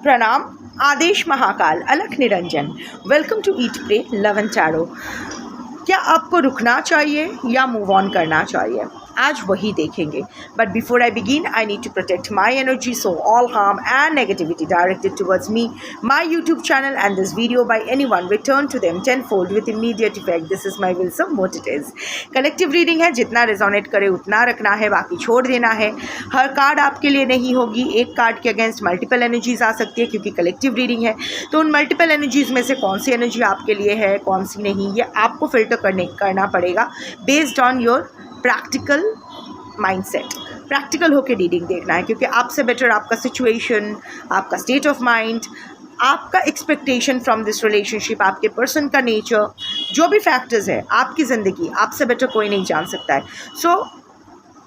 प्रणाम। आदेश Mahakal Alakh Niranjan. Welcome to eat pray love and tarot. क्या आपको रुकना चाहिए या मूव ऑन करना चाहिए, आज वही देखेंगे। But before I begin I need to protect my energy, so all harm and negativity directed towards me, my YouTube channel and this video by anyone return to them tenfold with immediate effect. This is my will, so what it is. Collective reading है, जितना resonate करे उतना रखना है, बाकी छोड़ देना है। हर कार्ड आपके लिए नहीं होगी, एक कार्ड के अगेंस्ट मल्टीपल एनर्जीज आ सकती है, क्योंकि कलेक्टिव रीडिंग है। तो उन मल्टीपल एनर्जीज में से कौन सी एनर्जी आपके लिए है, कौन सी नहीं, ये आपको फिल्टर करना पड़ेगा based on your practical mindset. Practical होकर रीडिंग देखना है, क्योंकि आपसे बेटर आपका सिचुएशन, आपका स्टेट ऑफ माइंड, आपका एक्सपेक्टेशन फ्रॉम दिस रिलेशनशिप, आपके पर्सन का नेचर, जो भी फैक्टर्स है आपकी ज़िंदगी, आपसे बेटर कोई नहीं जान सकता है। सो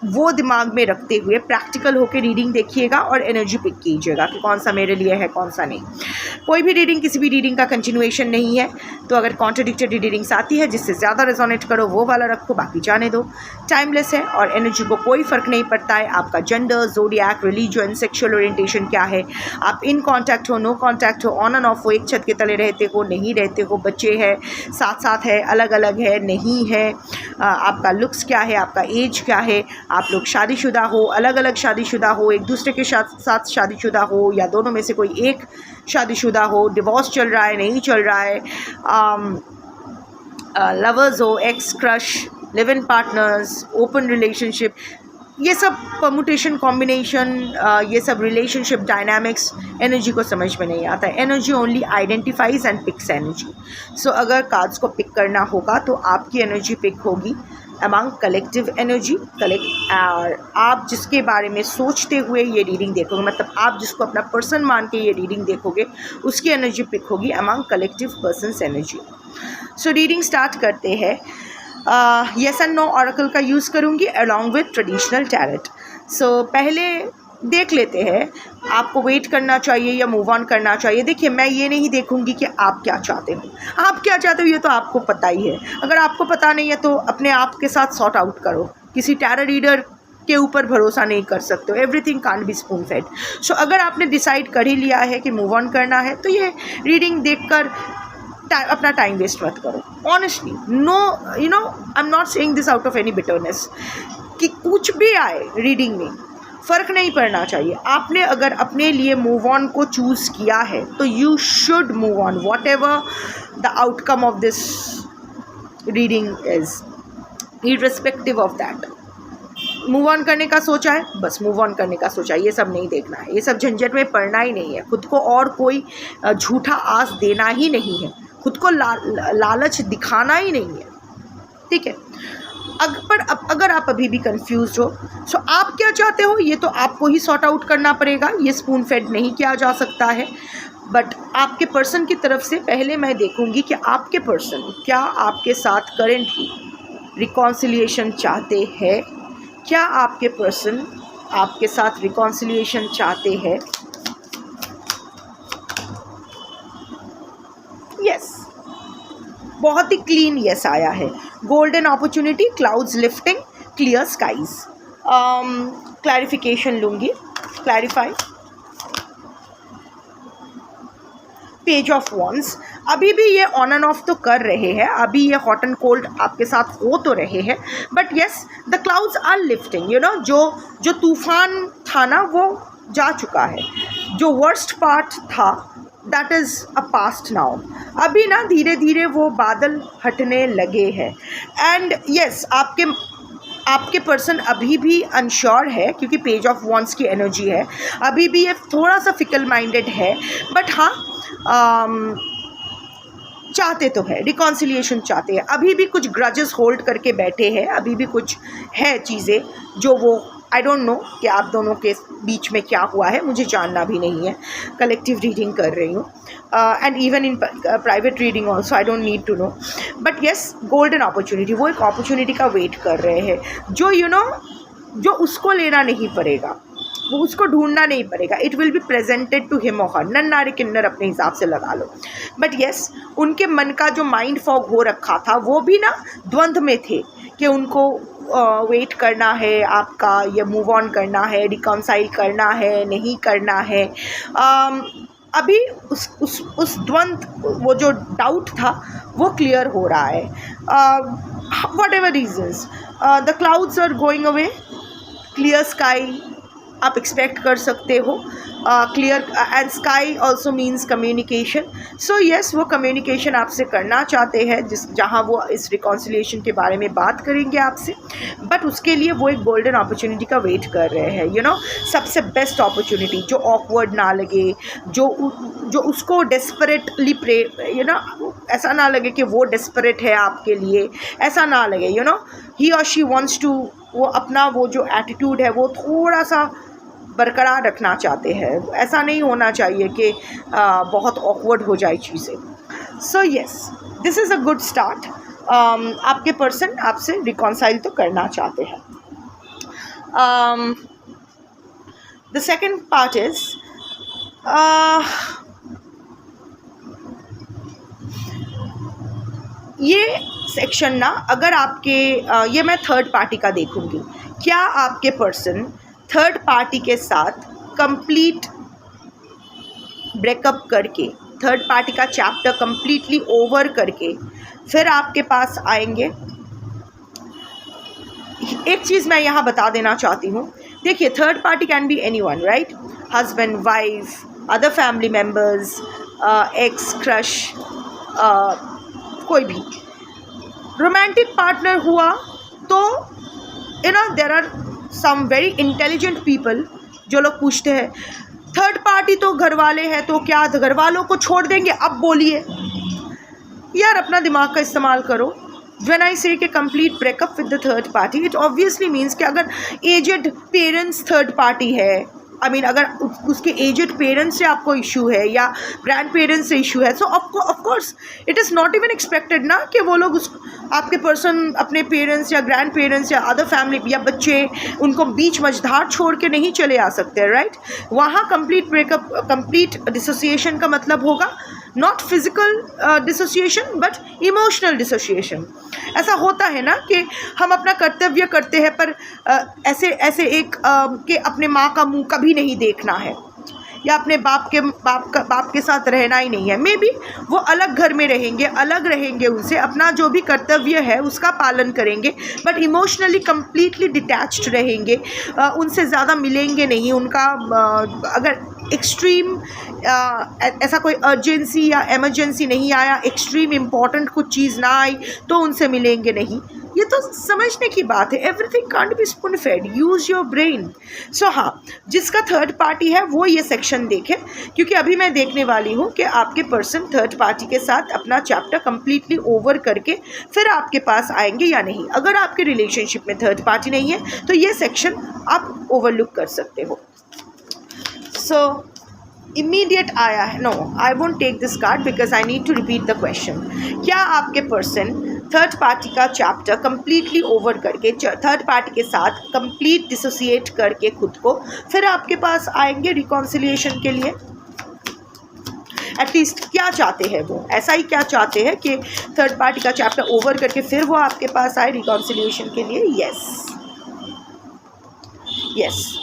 वो दिमाग में रखते हुए प्रैक्टिकल होकर रीडिंग देखिएगा और एनर्जी पिक कीजिएगा कि कौन सा मेरे लिए है, कौन सा नहीं। कोई भी रीडिंग किसी भी रीडिंग का कंटिन्यूएशन नहीं है, तो अगर कॉन्ट्रडिक्टेड रीडिंग्स आती है जिससे ज़्यादा रेजोनेट करो वो वाला रखो, बाकी जाने दो। टाइमलेस है और एनर्जी को कोई फ़र्क नहीं पड़ता है आपका gender, zodiac, religion, sexual orientation क्या है, आप इन कॉन्टैक्ट हो, नो कॉन्टैक्ट हो, ऑन एंड ऑफ हो, एक छत के तले रहते हो, नहीं रहते हो, बच्चे हैं, साथ साथ है, अलग अलग है, नहीं है, आपका लुक्स क्या है, आपका एज क्या है, आप लोग शादीशुदा हो, अलग अलग शादीशुदा हो, एक दूसरे के साथ शादीशुदा हो, या दोनों में से कोई एक शादीशुदा हो, डिवोर्स चल रहा है, नहीं चल रहा है, लवर्स हो, x crush, live in partners, open relationship, ये सब परमुटेशन कॉम्बिनेशन, ये सब रिलेशनशिप डायनामिक्स एनर्जी को समझ में नहीं आता है। Energy only identifies and picks energy. So अगर कार्ड्स को पिक करना होगा तो आपकी एनर्जी पिक होगी अमंग कलेक्टिव एनर्जी। और आप जिसके बारे में सोचते हुए ये रीडिंग देखोगे, मतलब आप जिसको अपना पर्सन मान के ये रीडिंग देखोगे, उसकी एनर्जी पिक होगी among collective persons energy. So reading start करते हैं। येस एंड नो ऑरेकल का यूज़ करूँगी अलॉन्ग विथ ट्रेडिशनल टैरेट। सो पहले देख लेते हैं आपको वेट करना चाहिए या मूव ऑन करना चाहिए। देखिए, मैं ये नहीं देखूंगी कि आप क्या चाहते हो, आप क्या चाहते हो ये तो आपको पता ही है। अगर आपको पता नहीं है तो अपने आप के साथ सॉर्ट आउट करो। किसी टैरो रीडर के ऊपर भरोसा नहीं कर सकते हो, everything can't be spoon fed. So अगर आपने डिसाइड कर ही लिया है कि मूव ऑन करना है, तो ये रीडिंग देखकर अपना टाइम वेस्ट मत करो। Honestly, no, you know, I am not saying this out of any bitterness कि कुछ भी आए रीडिंग में फ़र्क नहीं पड़ना चाहिए। आपने अगर अपने लिए मूव ऑन को चूज़ किया है तो you should move on, what ever the outcome of this reading is, irrespective of that. Move on करने का सोचा है, बस मूव ऑन करने का सोचा है, ये सब नहीं देखना है, ये सब झंझट में पड़ना ही नहीं है। खुद को और कोई झूठा आस देना ही नहीं है, खुद को लालच दिखाना ही नहीं है, ठीक है। अगर आप अभी भी कंफ्यूज हो, सो आप क्या चाहते हो ये तो आपको ही सॉर्ट आउट करना पड़ेगा, ये स्पून फेड नहीं किया जा सकता है। बट आपके पर्सन की तरफ से पहले मैं देखूंगी कि आपके पर्सन क्या आपके साथ करेंटली रिकॉन्सिलिएशन चाहते हैं, क्या आपके पर्सन आपके साथ रिकॉन्सिलिएशन चाहते हैं। यस, बहुत ही क्लीन यस आया है। Golden opportunity, clouds lifting, clear skies. Clarification लूँगी, क्लैरिफाई। पेज ऑफ वॉन्ड्स, अभी भी ये ऑन एंड ऑफ तो कर रहे हैं, अभी ये हॉट एंड कोल्ड आपके साथ हो तो रहे हैं, but yes the clouds are lifting. You know, जो तूफान था ना वो जा चुका है, जो वर्स्ट पार्ट था that is a past now. अभी ना धीरे धीरे वो बादल हटने लगे हैं। एंड यस, आपके पर्सन अभी भी अनश्योर है, क्योंकि पेज ऑफ वॉन्ड्स की एनर्जी है, अभी भी ये थोड़ा सा फिकल माइंडेड है, बट हाँ चाहते तो है, रिकॉन्सिलिएशन चाहते हैं। अभी भी कुछ ग्रजेस होल्ड करके बैठे हैं, अभी भी कुछ है चीज़ें जो वो, आई डोंट नो कि आप दोनों के बीच में क्या हुआ है, मुझे जानना भी नहीं है। कलेक्टिव रीडिंग कर रही हूँ and even in private reading also, I don't need to know. But yes, golden opportunity, वो एक अपॉर्चुनिटी का वेट कर रहे हैं, जो यू नो, जो उसको लेना नहीं पड़ेगा, वो उसको ढूंढना नहीं पड़ेगा। It will be presented to him और हर, नन्नारे किन्नर अपने हिसाब से लगा लो। बट येस, उनके मन का जो माइंड फॉग हो रखा था वो भी ना द्वंद्व में थे कि उनको वेट करना है आपका, या मूव ऑन करना है, रिकॉन्साइल करना है, नहीं करना है। अभी उस द्वंद, वो जो डाउट था वो क्लियर हो रहा है. Whatever reasons, the clouds are going away, clear sky आप एक्सपेक्ट कर सकते हो. Clear and sky also means communication. So yes, वो कम्युनिकेशन आपसे करना चाहते हैं, जहाँ वो इस रिकॉन्सिलिएशन के बारे में बात करेंगे आपसे. बट उसके लिए वो एक गोल्डन अपॉर्चुनिटी का वेट कर रहे हैं. यू नो, सबसे बेस्ट अपॉर्चुनिटी जो ऑकवर्ड ना लगे, जो उसको डेस्परेटली प्रे, यू नो, ऐसा ना लगे कि वो डेस्परेट है आपके लिए, ऐसा ना लगे. यू नो, ही और शी वांट्स टू, वो अपना वो जो एटीट्यूड है वो थोड़ा सा बरकरार रखना चाहते हैं. ऐसा नहीं होना चाहिए कि बहुत ऑकवर्ड हो जाए चीज़ें. So yes, this is a good start. आपके पर्सन आपसे रिकॉन्साइल तो करना चाहते हैं. द सेकेंड पार्ट इज़, ये सेक्शन ना, अगर आपके ये मैं थर्ड पार्टी का देखूंगी. क्या आपके पर्सन थर्ड पार्टी के साथ कंप्लीट ब्रेकअप करके, थर्ड पार्टी का चैप्टर कंप्लीटली ओवर करके फिर आपके पास आएंगे? एक चीज़ मैं यहाँ बता देना चाहती हूँ. देखिए, third party can be anyone, right? Husband, wife, other family members, ex, crush, कोई भी रोमांटिक पार्टनर हुआ तो you know there are some very intelligent people जो लोग पूछते हैं थर्ड पार्टी तो घर वाले हैं, तो क्या घर वालों को छोड़ देंगे? अब बोलिए यार, अपना दिमाग का इस्तेमाल करो. व्हेन आई से कि complete breakup with the third party, it obviously means कि अगर एजेड पेरेंट्स थर्ड पार्टी है, आई मीन अगर उसके एजेड पेरेंट्स से आपको इशू है या ग्रैंड पेरेंट्स से इशू है, so of course it is not even expected ना कि वो लोग आपके पर्सन अपने पेरेंट्स या ग्रैंड पेरेंट्स या अदर फैमिली या बच्चे, उनको बीच मझधार छोड़ के नहीं चले आ सकते, राइट? वहाँ कंप्लीट ब्रेकअप, कंप्लीट डिसोसिएशन का मतलब होगा not physical dissociation but emotional dissociation. ऐसा होता है ना कि हम अपना कर्तव्य करते हैं पर ऐसे एक कि अपने माँ का मुंह कभी नहीं देखना है या अपने बाप के साथ रहना ही नहीं है. मे बी वो अलग घर में रहेंगे, अलग रहेंगे उनसे, अपना जो भी कर्तव्य है उसका पालन करेंगे, बट इमोशनली कम्प्लीटली डिटैच्ड रहेंगे, उनसे ज़्यादा मिलेंगे नहीं. उनका अगर एक्सट्रीम ऐसा कोई अर्जेंसी या इमरजेंसी नहीं आया, एक्सट्रीम इम्पॉर्टेंट कुछ चीज़ ना आई, तो उनसे मिलेंगे नहीं. ये तो समझने की बात है. Everything can't be spoon fed, use your brain. So हाँ, जिसका थर्ड पार्टी है वो ये सेक्शन देखे, क्योंकि अभी मैं देखने वाली हूँ कि आपके पर्सन थर्ड पार्टी के साथ अपना चैप्टर कंप्लीटली ओवर करके फिर आपके पास आएंगे या नहीं. अगर आपके रिलेशनशिप में थर्ड पार्टी नहीं है तो ये सेक्शन आप ओवरलुक कर सकते हो. सो इमीडिएट आया है, no I won't take this card because I need to repeat the question. क्या आपके पर्सन थर्ड पार्टी का चैप्टर कंप्लीटली ओवर करके, थर्ड पार्टी के साथ कंप्लीट डिसोसिएट करके खुद को फिर आपके पास आएंगे रिकॉन्सिलिएशन के लिए? एटलीस्ट क्या चाहते हैं वो? ऐसा ही क्या चाहते हैं कि थर्ड पार्टी का चैप्टर ओवर करके फिर वो आपके पास आए रिकॉन्सिलिएशन के लिए? यस,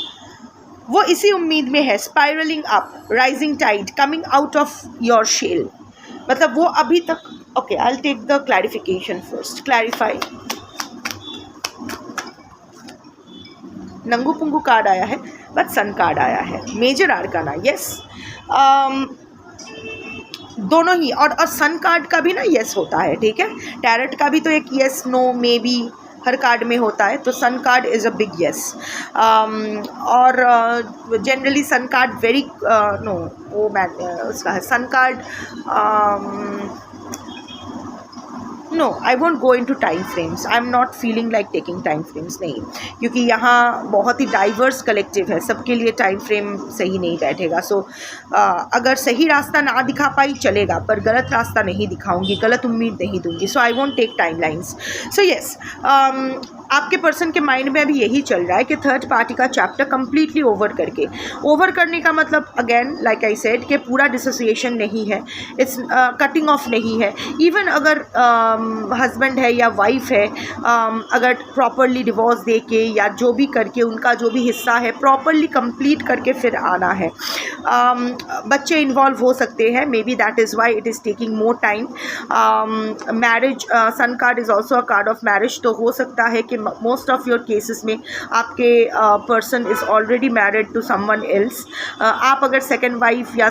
वो इसी उम्मीद में है. Spiralling up, rising tide, coming out of your shell. मतलब वो अभी तक, okay, I will take the clarification first. Clarify. नंगू पुंगू कार्ड आया है बट सन कार्ड आया है. मेजर आर्काना, यस, दोनों ही. और सन कार्ड का भी ना यस होता है, ठीक है? टैरट का भी तो एक यस, नो, मे बी हर कार्ड में होता है, तो sun card is a big yes. और generally sun card very no, वो उसका है sun card. No, I won't go into time frames. I am not feeling like taking time frames. नहीं, क्योंकि यहाँ बहुत ही डाइवर्स कलेक्टिव है, सबके लिए टाइम फ्रेम सही नहीं बैठेगा. सो अगर सही रास्ता ना दिखा पाई चलेगा, पर गलत रास्ता नहीं दिखाऊंगी, गलत उम्मीद नहीं दूंगी. So I won't take time lines. So yes, आपके पर्सन के माइंड में अभी यही चल रहा है कि थर्ड पार्टी का चैप्टर कम्प्लीटली ओवर करने का मतलब अगेन लाइक आई सेड कि पूरा डिसोसिएशन नहीं है, इट्स कटिंग ऑफ नहीं है। इवन अगर हस्बैंड है या वाइफ है, अगर प्रॉपरली डिवोर्स दे के या जो भी करके उनका जो भी हिस्सा है प्रॉपरली कंप्लीट करके फिर आना है। बच्चे इन्वॉल्व हो सकते हैं, maybe that is why it is taking more time. Marriage, son card is also a card of marriage, तो हो सकता है कि मोस्ट ऑफ योर केसेस में आपके person is already married to someone else. आप अगर सेकेंड वाइफ या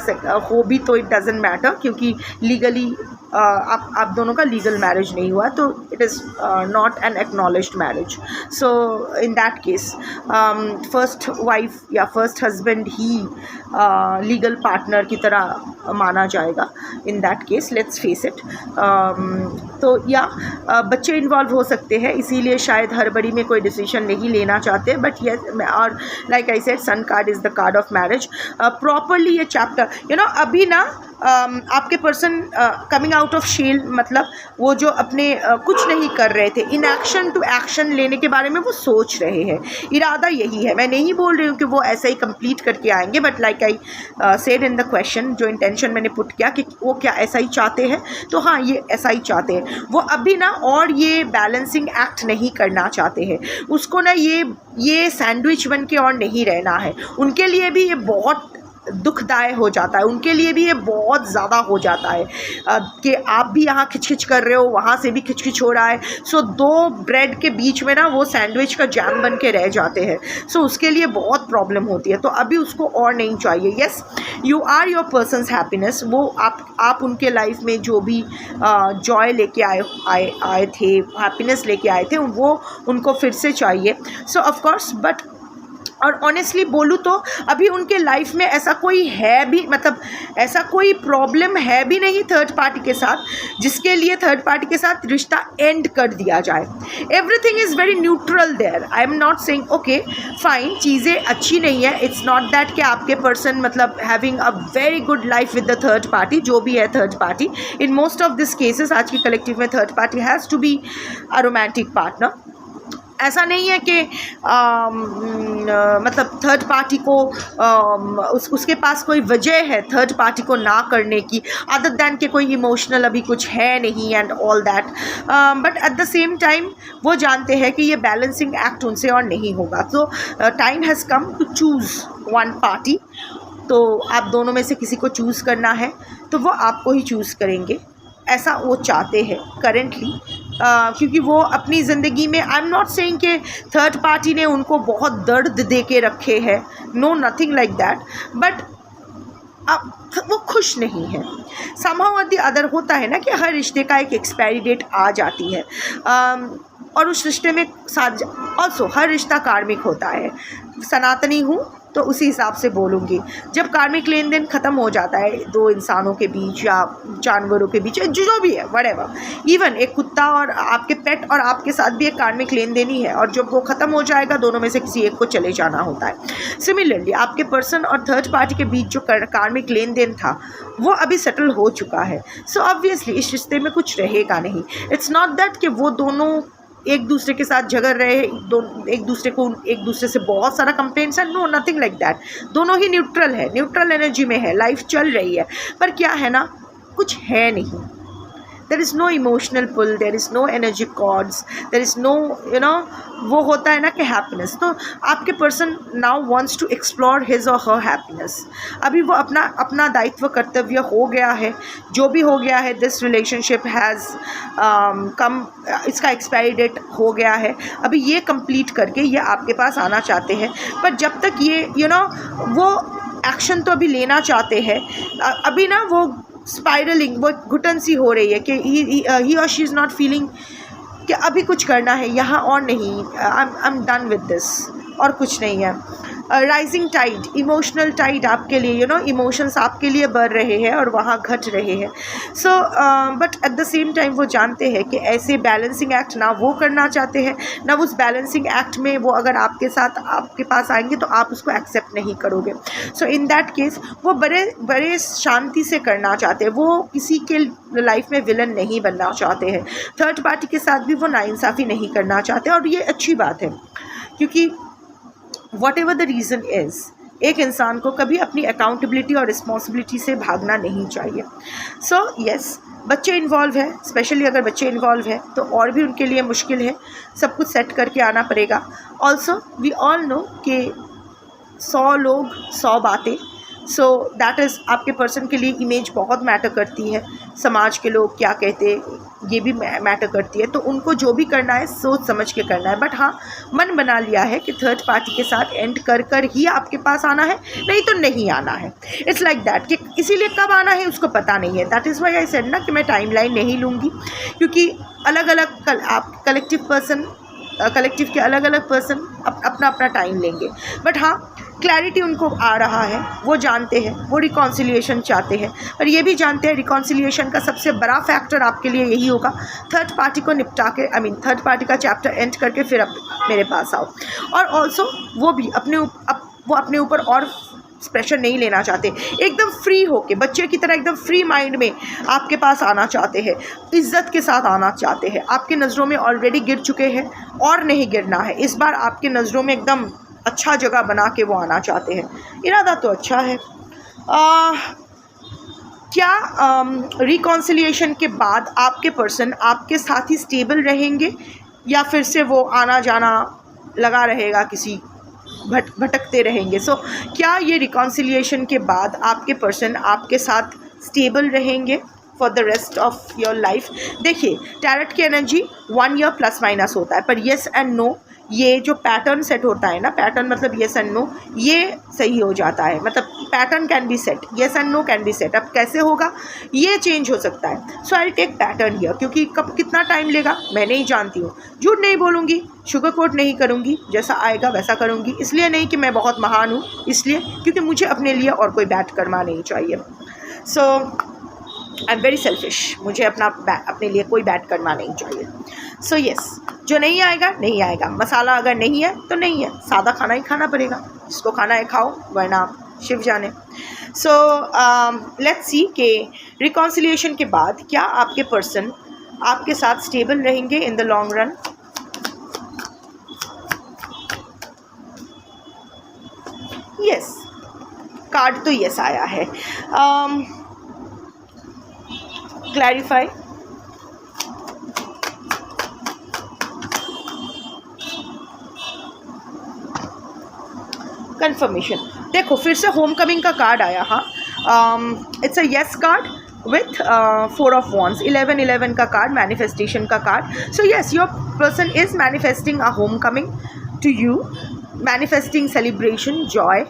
हो भी तो इट डजेंट मैटर, क्योंकि लीगली आप दोनों का लीगल मैरिज नहीं हुआ, तो it is not an acknowledged marriage. So in that case first wife या फर्स्ट हस्बैंड ही लीगल पार्टनर की तरह माना जाएगा in that case, let's face it. तो या बच्चे इन्वॉल्व हो सकते हैं, इसीलिए शायद हड़बड़ी में कोई डिसीजन नहीं लेना चाहते, बट यस, और like I said son card is the card of marriage. Properly ये चैप्टर अभी ना आपके person coming out of shield, मतलब वो जो अपने कुछ नहीं कर रहे थे, इनएक्शन टू एक्शन लेने के बारे में वो सोच रहे हैं। इरादा यही है, मैं नहीं बोल रही हूँ कि वो ऐसा ही कंप्लीट करके आएंगे, but like I said in the question, जो इंटेंशन मैंने पुट किया कि वो क्या ऐसा ही चाहते हैं, तो हाँ ये ऐसा ही चाहते हैं वो अभी ना, और ये बैलेंसिंग एक्ट नहीं करना चाहते हैं। उसको ना ये सैंडविच बन के और नहीं रहना है। उनके लिए भी ये बहुत दुखदायक हो जाता है, उनके लिए भी ये बहुत ज़्यादा हो जाता है कि आप भी यहाँ खिचखिच कर रहे हो, वहाँ से भी खिचखिच हो रहा है। सो दो ब्रेड के बीच में ना वो सैंडविच का जैम बन के रह जाते हैं। सो उसके लिए बहुत प्रॉब्लम होती है, तो अभी उसको और नहीं चाहिए। Yes, you are your person's happiness, वो आप उनके लाइफ में जो भी जॉय लेके आए थे, हैप्पीनेस लेके आए थे, वो उनको फिर से चाहिए। सो ऑफकोर्स, बट और ऑनेस्टली बोलूँ तो अभी उनके लाइफ में ऐसा कोई है भी, मतलब ऐसा कोई प्रॉब्लम है भी नहीं थर्ड पार्टी के साथ, जिसके लिए थर्ड पार्टी के साथ रिश्ता एंड कर दिया जाए। Everything is very neutral there. I am not saying okay fine, चीज़ें अच्छी नहीं है, इट्स नॉट दैट कि आपके पर्सन मतलब having a very good life with the third party, जो भी है third party. In most of this cases आज के कलेक्टिव में third party has to be a romantic partner. ऐसा नहीं है कि मतलब थर्ड पार्टी को उसके पास कोई वजह है थर्ड पार्टी को ना करने की, अदर दैन कि कोई इमोशनल अभी कुछ है नहीं and all that. But at the same time वो जानते हैं कि ये बैलेंसिंग एक्ट उनसे और नहीं होगा। तो time has come to choose one party. तो आप दोनों में से किसी को चूज़ करना है तो वो आपको ही चूज़ करेंगे, ऐसा वो चाहते हैं करेंटली। क्योंकि वो अपनी ज़िंदगी में, आई एम नॉट सेइंग कि थर्ड पार्टी ने उनको बहुत दर्द दे के रखे हैं, no nothing like that, but अब वो खुश नहीं है। समहाउ और द अदर होता है ना कि हर रिश्ते का एक एक्सपायरी डेट आ जाती है, और उस रिश्ते में साथ ऑल्सो हर रिश्ता कार्मिक होता है। सनातनी हूँ तो उसी हिसाब से बोलूँगी। जब कार्मिक लेन देन ख़त्म हो जाता है दो इंसानों के बीच या जानवरों के बीच, जो भी है व्हाटएवर, इवन एक कुत्ता और आपके पेट और आपके साथ भी एक कार्मिक लेन देन ही है, और जब वो ख़त्म हो जाएगा दोनों में से किसी एक को चले जाना होता है। सिमिलरली आपके पर्सन और थर्ड पार्टी के बीच जो कार्मिक लेन देन था वो अभी सेटल हो चुका है। सो ऑब्वियसली इस रिश्ते में कुछ रहेगा नहीं। इट्स नॉट दैट कि वो दोनों एक दूसरे के साथ झगड़ रहे, एक दूसरे से बहुत सारा कंप्लेंट्स है, नो नथिंग लाइक दैट। दोनों ही न्यूट्रल है, न्यूट्रल एनर्जी में है, लाइफ चल रही है। पर क्या है ना, कुछ है नहीं, there is no emotional pull, there is no energy cords, there is no वो होता है ना कि हैप्पीनेस। तो आपके person now wants to explore his और हर हैप्पीनेस। अभी वो अपना दायित्व कर्तव्य हो गया है, जो भी हो गया है, दिस रिलेशनशिप हैज़ कम, इसका एक्सपायरी डेट हो गया है। अभी ये कंप्लीट करके ये आपके पास आना चाहते हैं, पर जब तक ये वो एक्शन तो अभी लेना चाहते हैं, अभी ना वो स्पाइरलिंग, वो घुटन सी हो रही है कि ही और शी इज़ नॉट फीलिंग कि अभी कुछ करना है यहाँ और नहीं, I am done with this, और कुछ नहीं है। राइजिंग टाइड, इमोशनल टाइड आपके लिए, इमोशंस आपके लिए बढ़ रहे हैं और वहाँ घट रहे हैं. So but at the same time वो जानते हैं कि ऐसे बैलेंसिंग एक्ट ना वो करना चाहते हैं, ना उस बैलेंसिंग एक्ट में वो अगर आपके साथ आपके पास आएंगे तो आप उसको एक्सेप्ट नहीं करोगे. सो इन दैट केस वो बड़े शांति से करना चाहते हैं. वो किसी के लाइफ में विलन नहीं बनना चाहते हैं. थर्ड पार्टी के साथ भी वो नाइंसाफ़ी नहीं करना चाहते, और ये अच्छी बात है, क्योंकि what ever the reason is, एक इंसान को कभी अपनी अकाउंटेबिलिटी और रिस्पॉन्सिबिलिटी से भागना नहीं चाहिए. सो यस, बच्चे इन्वॉल्व है, स्पेशली अगर बच्चे इन्वॉल्व है तो और भी उनके लिए मुश्किल है. सब कुछ सेट करके आना पड़ेगा. ऑल्सो वी ऑल नो कि 100 लोग 100 बातें. सो दैट इज़, आपके पर्सन के लिए इमेज बहुत मैटर करती है. समाज के लोग क्या कहते हैं ये भी मैटर करती है. तो उनको जो भी करना है सोच समझ के करना है. बट हाँ, मन बना लिया है कि थर्ड पार्टी के साथ एंड कर ही आपके पास आना है, नहीं तो नहीं आना है. इट्स लाइक दैट कि इसीलिए कब आना है उसको पता नहीं है. That is Y I said ना कि मैं टाइमलाइन नहीं लूँगी, क्योंकि अलग अलग आप कलेक्टिव के अलग अलग पर्सन अपना अपना टाइम लेंगे. बट हाँ, क्लैरिटी उनको आ रहा है, वो जानते हैं, वो रिकॉन्सिलिएशन चाहते हैं, और ये भी जानते हैं रिकॉन्सिलिएशन का सबसे बड़ा फैक्टर आपके लिए यही होगा, थर्ड पार्टी को निपटा के, थर्ड पार्टी का चैप्टर एंड करके फिर अब मेरे पास आओ. और ऑल्सो वो भी अपने ऊपर और प्रेशर नहीं लेना चाहते. एकदम फ्री होके, बच्चे की तरह एकदम फ्री माइंड में आपके पास आना चाहते हैं, इज्जत के साथ आना चाहते हैं. आपके नज़रों में ऑलरेडी गिर चुके हैं और नहीं गिरना है. इस बार आपके नज़रों में एकदम अच्छा जगह बना के वो आना चाहते हैं. इरादा तो अच्छा है. क्या रिकॉन्सिलिएशन के बाद आपके पर्सन आपके साथ ही स्टेबल रहेंगे, या फिर से वो आना जाना लगा रहेगा, किसी भटकते रहेंगे? सो क्या ये रिकॉन्सिलिएशन के बाद आपके पर्सन आपके साथ स्टेबल रहेंगे for the rest of your life? देखिए, टैरेट की एनर्जी 1 ईयर प्लस माइनस होता है, पर येस एंड नो, ये जो पैटर्न सेट होता है ना, पैटर्न मतलब येस एंड नो, ये सही हो जाता है. मतलब pattern can be set, yes and no can be set. अब कैसे होगा ये चेंज हो सकता है. So I take pattern here, क्योंकि कब कितना टाइम लेगा मैं नहीं जानती हूँ. झूठ नहीं बोलूँगी, शुगर कोट नहीं करूँगी, जैसा आएगा वैसा करूँगी. इसलिए नहीं कि मैं बहुत महान हूँ, इसलिए क्योंकि मुझे अपने लिए और कोई बैड कर्मा नहीं चाहिए. सो आई एम वेरी सेल्फिश, मुझे अपने लिए कोई बैड कर्मा नहीं चाहिए. सो यस, जो नहीं आएगा नहीं आएगा. मसाला अगर नहीं है तो नहीं है, सादा खाना ही खाना पड़ेगा. जिसको खाना है खाओ, वरना शिव जाने. सो लेट्स सी कि रिकॉन्सिलिएशन के बाद क्या आपके पर्सन आपके साथ स्टेबल रहेंगे in the long run. Yes, card तो यस आया है. क्लैरिफाई. कंफर्मेशन. देखो, फिर से होम कमिंग का कार्ड आया. हाँ, it's a yes card with 4 of wands. 11 का कार्ड, मैनिफेस्टेशन का card. So yes, your person is manifesting a home coming to you, manifesting celebration, joy,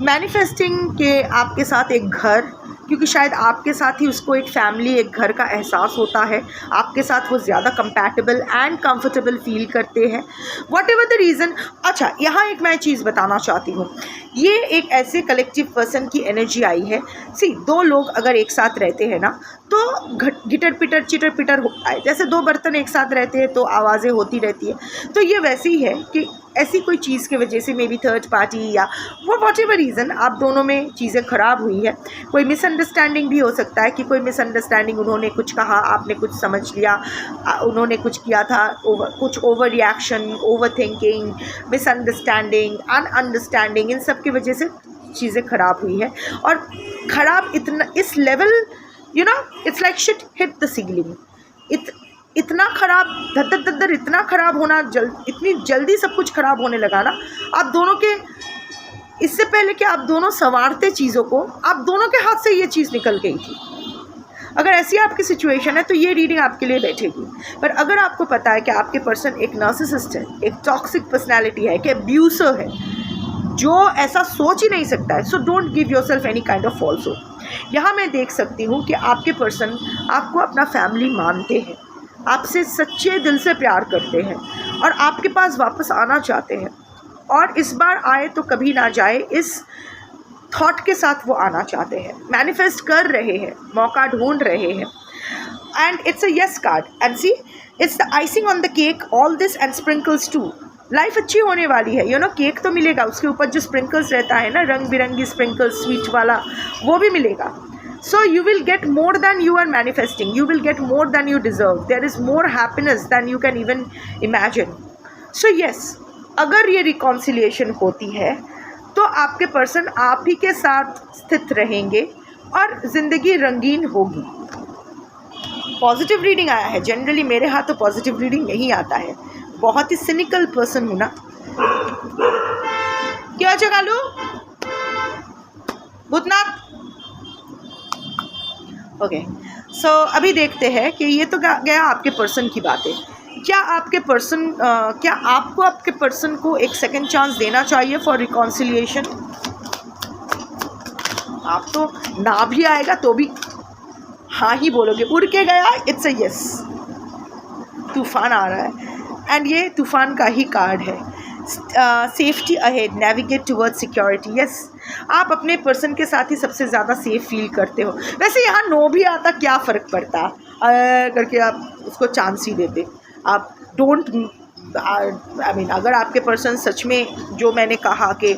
manifesting के आपके साथ एक घर, क्योंकि शायद आपके साथ ही उसको एक फैमिली, एक घर का एहसास होता है. आपके साथ वो ज़्यादा कंपैटिबल एंड कंफर्टेबल फील करते हैं, वॉट एवर द रीज़न. अच्छा, यहाँ एक मैं चीज़ बताना चाहती हूँ. ये एक ऐसे कलेक्टिव पर्सन की एनर्जी आई है. सी, 2 लोग अगर एक साथ रहते हैं ना, तो घिटर पिटर चिटर पिटर होता है. जैसे 2 बर्तन एक साथ रहते हैं तो आवाज़ें होती रहती है. तो ये वैसे ही है कि ऐसी कोई चीज़ की वजह से, मे बी थर्ड पार्टी या वो वॉट एवर रीज़न, आप दोनों में चीज़ें ख़राब हुई है. कोई मिसअंडरस्टैंडिंग भी हो सकता है कि कोई मिसअंडरस्टैंडिंग, उन्होंने कुछ कहा, आपने कुछ समझ लिया, उन्होंने कुछ किया था, कुछ over reaction, over thinking, misunderstanding, ununderstanding, इन सब की वजह से चीज़ें ख़राब हुई है. और ख़राब इतना, इस level, it's like shit hit the ceiling. इतना ख़राब, धर इतना ख़राब होना, इतनी जल्दी सब कुछ ख़राब होने लगा ना. आप दोनों के, इससे पहले कि आप दोनों संवारते चीज़ों को, आप दोनों के हाथ से ये चीज़ निकल गई थी. अगर ऐसी आपकी सिचुएशन है तो ये रीडिंग आपके लिए बैठेगी. पर अगर आपको पता है कि आपके पर्सन एक नार्सिसिस्ट है, एक टॉक्सिक पर्सनैलिटी है, कि अब्यूसर है, जो ऐसा सोच ही नहीं सकता है, so don't give yourself any kind of false hope. यहाँ मैं देख सकती हूँ कि आपके पर्सन आपको अपना फैमिली मानते हैं, आपसे सच्चे दिल से प्यार करते हैं और आपके पास वापस आना चाहते हैं. और इस बार आए तो कभी ना जाए, इस थॉट के साथ वो आना चाहते हैं, मैनिफेस्ट कर रहे हैं, मौका ढूंढ रहे हैं। And it's a yes card and see it's the icing on the cake, all this and sprinkles too. Life अच्छी होने वाली है, यू नो, केक तो मिलेगा, उसके ऊपर जो स्प्रिंकल्स रहता है ना, रंग बिरंगी स्प्रिंकल्स स्वीट वाला, वो भी मिलेगा। So you will get more than you are manifesting, you will get more than you deserve, there is more happiness than you can even imagine. So yes, अगर ये reconciliation होती है तो आपके पर्सन आप ही के साथ स्थित रहेंगे और ज़िंदगी रंगीन होगी। पॉजिटिव रीडिंग आया है, जनरली मेरे हाथ तो पॉजिटिव रीडिंग नहीं आता है, बहुत ही सिनिकल पर्सन हूँ ना। क्या जगा लो भूतनाथ। ओके, सो अभी देखते हैं कि ये तो गया आपके पर्सन की बातें। क्या आपके पर्सन क्या आपको आपके पर्सन को एक सेकंड चांस देना चाहिए फॉर रिकॉन्सिलिएशन? आप तो ना भी आएगा तो भी हाँ ही बोलोगे, उड़ के गया, इट्स अ यस। तूफान आ रहा है एंड ये तूफान का ही कार्ड है। Safety ahead, navigate towards security. Yes, आप अपने पर्सन के साथ ही सबसे ज़्यादा सेफ फील करते हो। वैसे यहाँ नो भी आता क्या फ़र्क पड़ता करके आप उसको चांस ही देते। आप डोंट आई मीन, अगर आपके पर्सन सच में जो मैंने कहा कि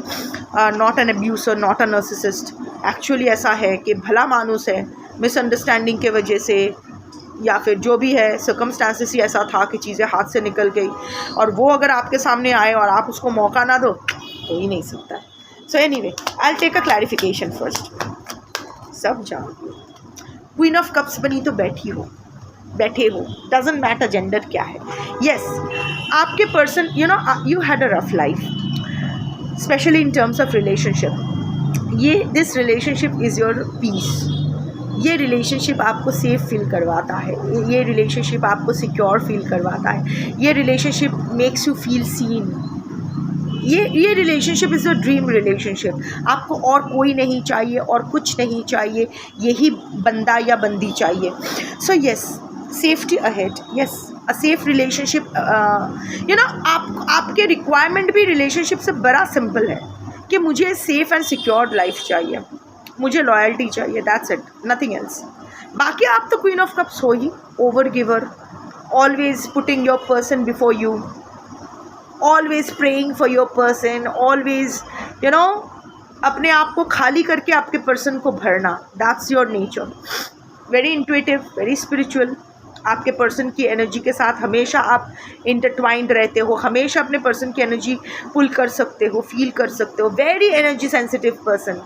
not an abuser, not a narcissist, actually ऐसा है कि भला मानुस है, मिसअंडरस्टैंडिंग के वजह से या फिर जो भी है सर्कमस्टांसिस ही ऐसा था कि चीज़ें हाथ से निकल गई, और वो अगर आपके सामने आए और आप उसको मौका ना दो तो ही नहीं सकता है। So anyway, I will take a clarification first. सब जाओ, क्वीन ऑफ कप्स बनी तो बैठी हो, बैठे हो, डजेंट मैटर जेंडर क्या है। यस, आपके person, you know, you had a rough life, specially in terms of relationship. ये this relationship is your peace. ये रिलेशनशिप आपको सेफ फील करवाता है, ये रिलेशनशिप आपको सिक्योर फील करवाता है, ये relationship makes you feel seen. ये relationship is a dream relationship. आपको और कोई नहीं चाहिए और कुछ नहीं चाहिए, यही बंदा या बंदी चाहिए। So yes, safety ahead, yes, a safe relationship. You know, आपके रिक्वायरमेंट भी रिलेशनशिप से बड़ा सिंपल है कि मुझे सेफ एंड सिक्योर्ड लाइफ चाहिए, मुझे लॉयल्टी चाहिए, दैट्स इट, नथिंग एल्स। बाकी आप तो क्वीन ऑफ कप्स हो ही, over giver, always putting your person before you, always praying for your person, always you know अपने आप को खाली करके आपके पर्सन को भरना, that's your nature. Very intuitive, very spiritual. आपके पर्सन की एनर्जी के साथ हमेशा आप इंटरट्वाइंड रहते हो, हमेशा अपने पर्सन की एनर्जी पुल कर सकते हो, फील कर सकते हो। Very energy sensitive person.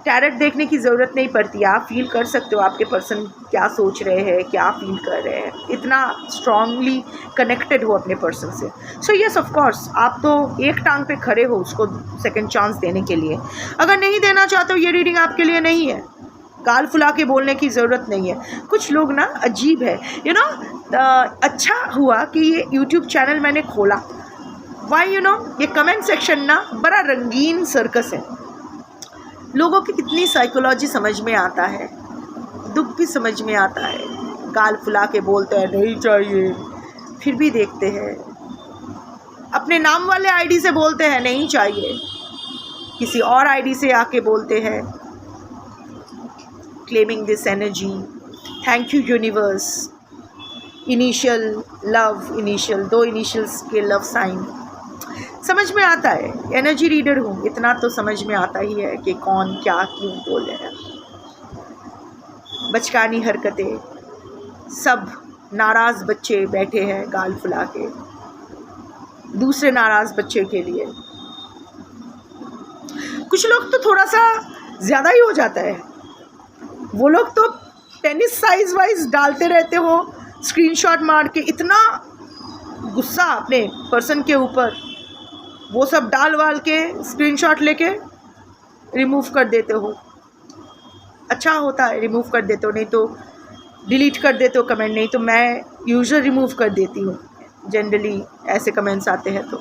Tarot देखने की ज़रूरत नहीं पड़ती, आप फील कर सकते हो आपके पर्सन क्या सोच रहे हैं, क्या फील कर रहे हैं, इतना स्ट्रांगली कनेक्टेड हो अपने पर्सन से। सो येस, ऑफ कोर्स, आप तो एक टांग पे खड़े हो उसको सेकंड चांस देने के लिए। अगर नहीं देना चाहते हो, ये रीडिंग आपके लिए नहीं है। गाल फुला के बोलने की ज़रूरत नहीं है। कुछ लोग ना अजीब है, यू नो। अच्छा हुआ कि ये यूट्यूब चैनल मैंने खोला। वाई, यू नो, ये कमेंट सेक्शन ना बड़ा रंगीन सर्कस है। लोगों की कितनी साइकोलॉजी समझ में आता है, दुख भी समझ में आता है। गाल फुला के बोलते हैं नहीं चाहिए, फिर भी देखते हैं। अपने नाम वाले आईडी से बोलते हैं नहीं चाहिए, किसी और आईडी से आके बोलते हैं claiming this energy. Thank you universe. Initial love, initial, 2 initials के लव साइन समझ में आता है। एनर्जी रीडर हूँ, इतना तो समझ में आता ही है कि कौन क्या क्यों बोल रहे हैं। बचकानी हरकतें, सब नाराज़ बच्चे बैठे हैं गाल फुला के दूसरे नाराज़ बच्चे के लिए। कुछ लोग तो थोड़ा सा ज़्यादा ही हो जाता है, वो लोग तो टेनिस साइज वाइज डालते रहते हो स्क्रीनशॉट मार के, इतना गुस्सा अपने पर्सन के ऊपर, वो सब डाल वाल के स्क्रीनशॉट लेके रिमूव कर देते हो। अच्छा होता है रिमूव कर देते हो, नहीं तो डिलीट कर देते हो कमेंट, नहीं तो मैं यूजुअली रिमूव कर देती हूँ जनरली ऐसे कमेंट्स आते हैं तो।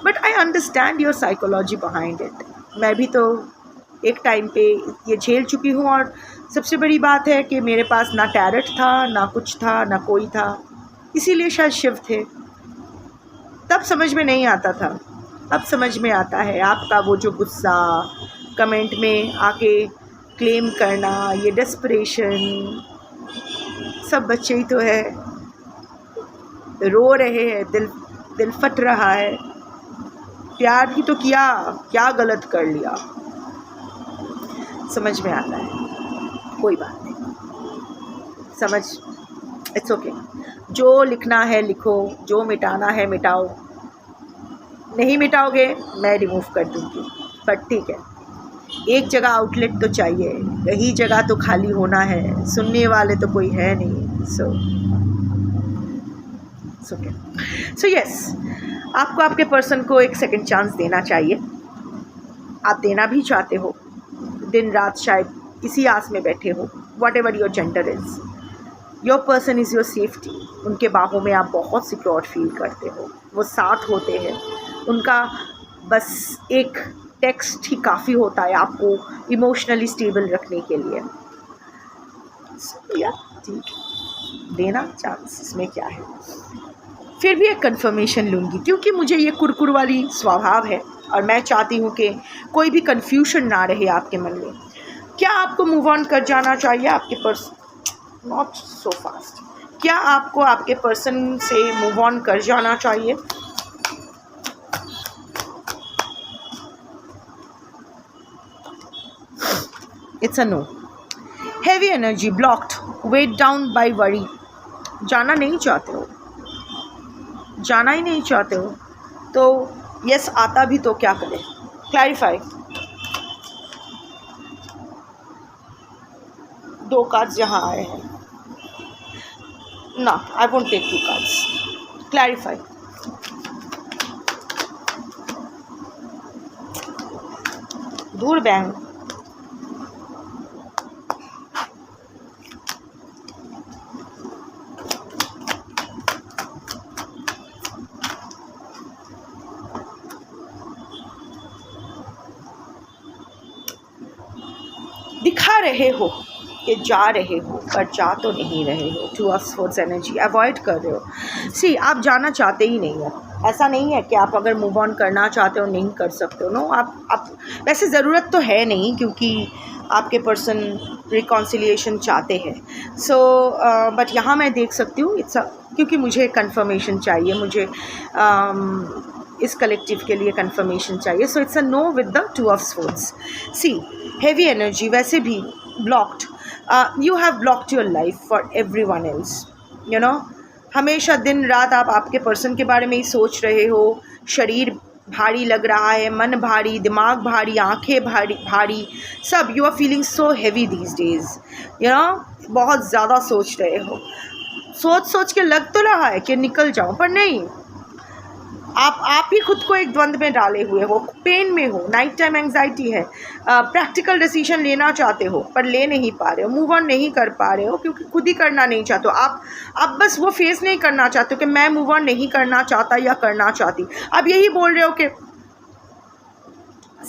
But I understand your psychology behind it. मैं भी तो एक टाइम पे ये झेल चुकी हूँ, और सबसे बड़ी बात है कि मेरे पास ना टैरेट था, ना कुछ था, ना कोई था, इसीलिए शायद शिव थे, तब समझ में नहीं आता था। अब समझ में आता है आपका वो जो गुस्सा, कमेंट में आके क्लेम करना, ये डेस्परेशन, सब बच्चे ही तो है, रो रहे हैं, दिल फट रहा है, प्यार ही तो किया, क्या गलत कर लिया, समझ में आता है। कोई बात नहीं, समझ, इट्स ओके। जो लिखना है लिखो, जो मिटाना है मिटाओ, नहीं मिटाओगे मैं रिमूव कर दूँगी, बट ठीक है, एक जगह आउटलेट तो चाहिए, यही जगह तो खाली होना है, सुनने वाले तो कोई है नहीं। सो यस, आपको आपके पर्सन को एक सेकंड चांस देना चाहिए। आप देना भी चाहते हो, दिन रात शायद इसी आस में बैठे हो, what ever your gender is, your person is your safety. उनके बाहों में आप बहुत सिक्योर फील करते हो, वो साथ होते हैं, उनका बस एक टेक्स्ट ही काफ़ी होता है आपको इमोशनली स्टेबल रखने के लिए। या ठीक है, देना चांस, इसमें क्या है। फिर भी एक कंफर्मेशन लूँगी क्योंकि मुझे ये कुरकुर वाली स्वभाव है और मैं चाहती हूँ कि कोई भी कन्फ्यूजन ना रहे आपके मन में। क्या आपको मूव ऑन कर जाना चाहिए आपके पर्सन? Not so fast. क्या आपको आपके पर्सन से मूव ऑन कर जाना चाहिए? It's a no. Heavy energy, blocked, weighed down by worry. जाना नहीं चाहते हो, जाना ही नहीं चाहते हो तो यस आता भी तो क्या करें? क्लैरिफाई। 2 कार्ड्स यहाँ आए हैं ना, I won't take 2 cards. Clarify. दूर बैंग, दिखा रहे हो कि जा रहे हो पर जा तो नहीं रहे हो। 2 ऑफ स्वॉर्ड्स एनर्जी, अवॉइड कर रहे हो। सी, आप जाना चाहते ही नहीं है, ऐसा नहीं है कि आप अगर मूव ऑन करना चाहते हो नहीं कर सकते हो। नो, आप वैसे ज़रूरत तो है नहीं क्योंकि आपके पर्सन रिकॉन्सिलिएशन चाहते हैं। सो बट यहाँ मैं देख सकती हूँ क्योंकि मुझे कंफर्मेशन चाहिए, मुझे इस कलेक्टिव के लिए कंफर्मेशन चाहिए। So it's a no with the 2 of swords. See, heavy energy, वैसे भी blocked, you have blocked your life for everyone else, you know. हमेशा दिन रात आप आपके पर्सन के बारे में ही सोच रहे हो, शरीर भारी लग रहा है, मन भारी, दिमाग भारी, आंखें भारी, सब। You are feeling so heavy these days, you know, बहुत ज़्यादा सोच रहे हो। सोच के लग तो रहा है कि निकल जाऊं, पर नहीं, आप ही खुद को एक द्वंद्व में डाले हुए हो, पेन में हो, नाइट टाइम एंग्जाइटी है, प्रैक्टिकल डिसीजन लेना चाहते हो पर ले नहीं पा रहे हो, मूव ऑन नहीं कर पा रहे हो क्योंकि खुद ही करना नहीं चाहते हो। आप बस वो फेस नहीं करना चाहते हो कि मैं मूव ऑन नहीं करना चाहता या करना चाहती। आप यही बोल रहे हो कि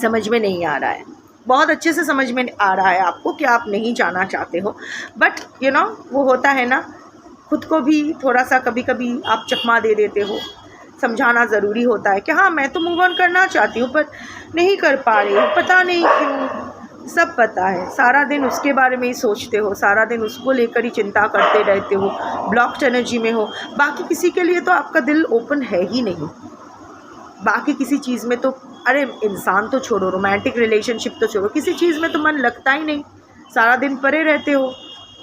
समझ में नहीं आ रहा है, बहुत अच्छे से समझ में आ रहा है आपको कि आप नहीं जाना चाहते हो, बट यू नो वो होता है ना, खुद को भी थोड़ा सा कभी कभी आप चकमा दे देते हो। समझाना ज़रूरी होता है कि हाँ मैं तो मूव ऑन करना चाहती हूँ पर नहीं कर पा रही हूँ, पता नहीं क्यों। सब पता है, सारा दिन उसके बारे में ही सोचते हो, सारा दिन उसको लेकर ही चिंता करते रहते हो, ब्लॉक्ड एनर्जी में हो। बाकी किसी के लिए तो आपका दिल ओपन है ही नहीं, बाकी किसी चीज़ में तो, अरे इंसान तो छोड़ो, रोमांटिक रिलेशनशिप तो छोड़ो, किसी चीज़ में तो मन लगता ही नहीं। सारा दिन परे रहते हो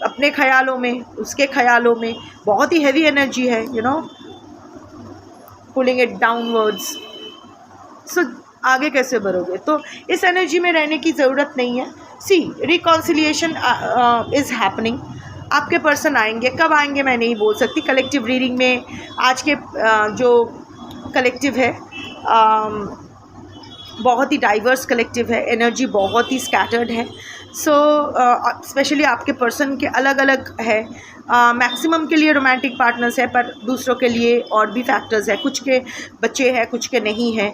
अपने ख्यालों में, उसके ख्यालों में। बहुत ही हैवी एनर्जी है, you know, pulling it downwards. So आगे कैसे बढ़ोगे? तो इस एनर्जी में रहने की ज़रूरत नहीं है। सी, रिकॉन्सिलिएशन इज़ हैपनिंग। आपके पर्सन आएंगे, कब आएंगे मैं नहीं बोल सकती। कलेक्टिव रीडिंग में आज के जो कलेक्टिव है बहुत ही डाइवर्स कलेक्टिव है, एनर्जी बहुत ही स्कैटर्ड है। सो स्पेशली आपके पर्सन के अलग अलग है। मैक्सिमम के लिए रोमांटिक पार्टनर्स है पर दूसरों के लिए और भी फैक्टर्स है, कुछ के बच्चे हैं कुछ के नहीं हैं,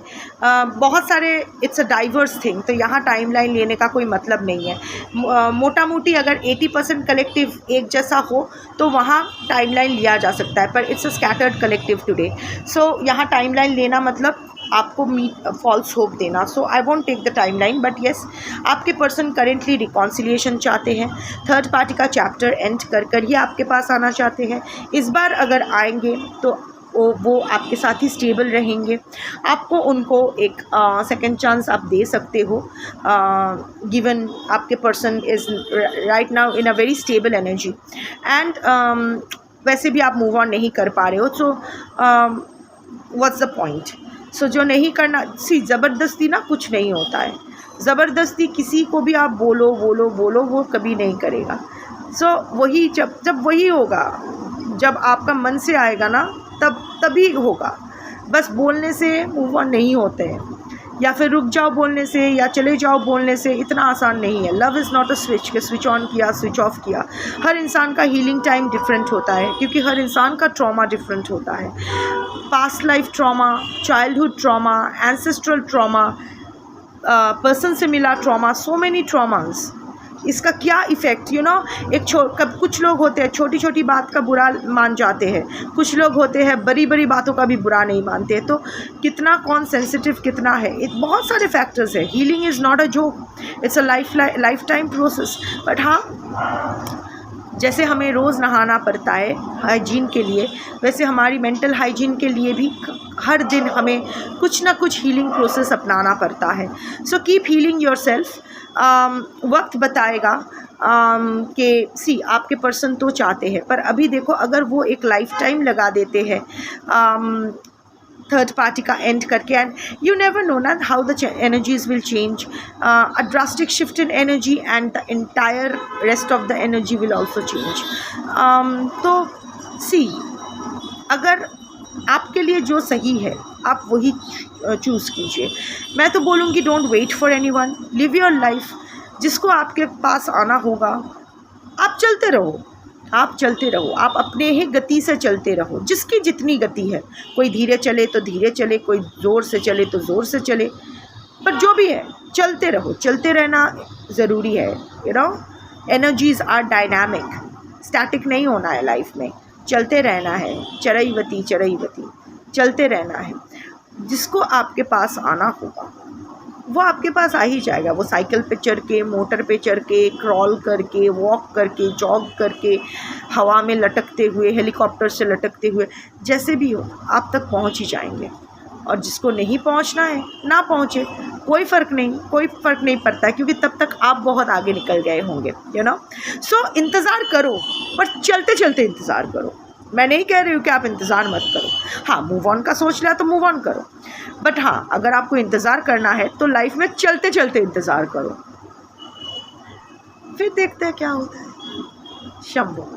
बहुत सारे। It's a diverse thing. तो यहाँ टाइमलाइन लेने का कोई मतलब नहीं है। मोटा मोटी अगर 80% कलेक्टिव एक जैसा हो तो वहाँ टाइमलाइन लिया जा सकता है, पर it's a scattered collective today. So यहाँ टाइमलाइन लेना मतलब आपको फॉल्स होप देना। So I won't take the time line, but yes, आपके पर्सन करेंटली रिकॉन्सिलिएशन चाहते हैं, थर्ड पार्टी का चैप्टर एंड कर ये आपके पास आना चाहते हैं। इस बार अगर आएंगे तो वो आपके साथ ही स्टेबल रहेंगे। आपको उनको एक सेकंड चांस आप दे सकते हो, गिवन आपके person is right now in a very stable energy, and वैसे भी आप मूव ऑन नहीं कर पा रहे हो। So what's the point? So जो नहीं करना, ज़बरदस्ती ना कुछ नहीं होता है। ज़बरदस्ती किसी को भी आप बोलो बोलो बोलो, वो कभी नहीं करेगा। सो वही जब वही होगा, जब आपका मन से आएगा ना, तभी होगा। बस बोलने से मूव ऑन नहीं होते हैं, या फिर रुक जाओ बोलने से या चले जाओ बोलने से, इतना आसान नहीं है। Love is not a switch कि स्विच ऑन किया स्विच ऑफ किया। हर इंसान का हीलिंग टाइम डिफरेंट होता है, क्योंकि हर इंसान का ट्रॉमा डिफरेंट होता है। Past life trauma, childhood trauma, ancestral trauma, person से मिला ट्रॉमा, सो मेनी ट्रॉमास। इसका क्या इफ़ेक्ट कुछ लोग होते हैं छोटी छोटी बात का बुरा मान जाते हैं, कुछ लोग होते हैं बड़ी बड़ी बातों का भी बुरा नहीं मानते। तो कितना कौन सेंसिटिव कितना है, बहुत सारे फैक्टर्स है। Healing is not a joke, it's a life time process. But हाँ, जैसे हमें रोज़ नहाना पड़ता है हाइजीन के लिए, वैसे हमारी मेंटल हाइजीन के लिए भी हर दिन हमें कुछ ना कुछ हीलिंग प्रोसेस अपनाना पड़ता है। So keep healing yourself. वक्त बताएगा कि आपके पर्सन तो चाहते हैं, पर अभी देखो, अगर वो एक लाइफ टाइम लगा देते हैं थर्ड पार्टी का एंड करके, एंड यू नेवर नो ना how the energies will change, a drastic shift in energy and the entire rest of the energy will also change. तो अगर आपके लिए जो सही है आप वही चूज़ कीजिए। मैं तो बोलूँगी don't wait for anyone, live your life. जिसको आपके पास आना होगा आप चलते रहो, आप अपने ही गति से चलते रहो, जिसकी जितनी गति है। कोई धीरे चले तो धीरे चले, कोई ज़ोर से चले तो ज़ोर से चले, पर जो भी है चलते रहो। चलते रहना ज़रूरी है। एनर्जीज़ आर डायनामिक, स्टैटिक नहीं होना है लाइफ में, चलते रहना है। चरईवती चलते रहना है। जिसको आपके पास आना होगा वो आपके पास आ ही जाएगा। वो साइकिल पे चढ़ के, मोटर पे चढ़ के, क्रॉल करके, वॉक करके, जॉग करके, हवा में लटकते हुए, हेलीकॉप्टर से लटकते हुए, जैसे भी हो आप तक पहुंच ही जाएंगे। और जिसको नहीं पहुंचना है ना पहुंचे, कोई फ़र्क नहीं पड़ता, क्योंकि तब तक आप बहुत आगे निकल गए होंगे। सो इंतज़ार करो, पर चलते चलते इंतज़ार करो। मैं नहीं कह रही हूँ कि आप इंतज़ार मत करो। हाँ, मूव ऑन का सोच लिया तो मूव ऑन करो, बट हाँ, अगर आपको इंतज़ार करना है तो लाइफ में चलते चलते इंतज़ार करो। फिर देखते हैं क्या होता है। शंभो।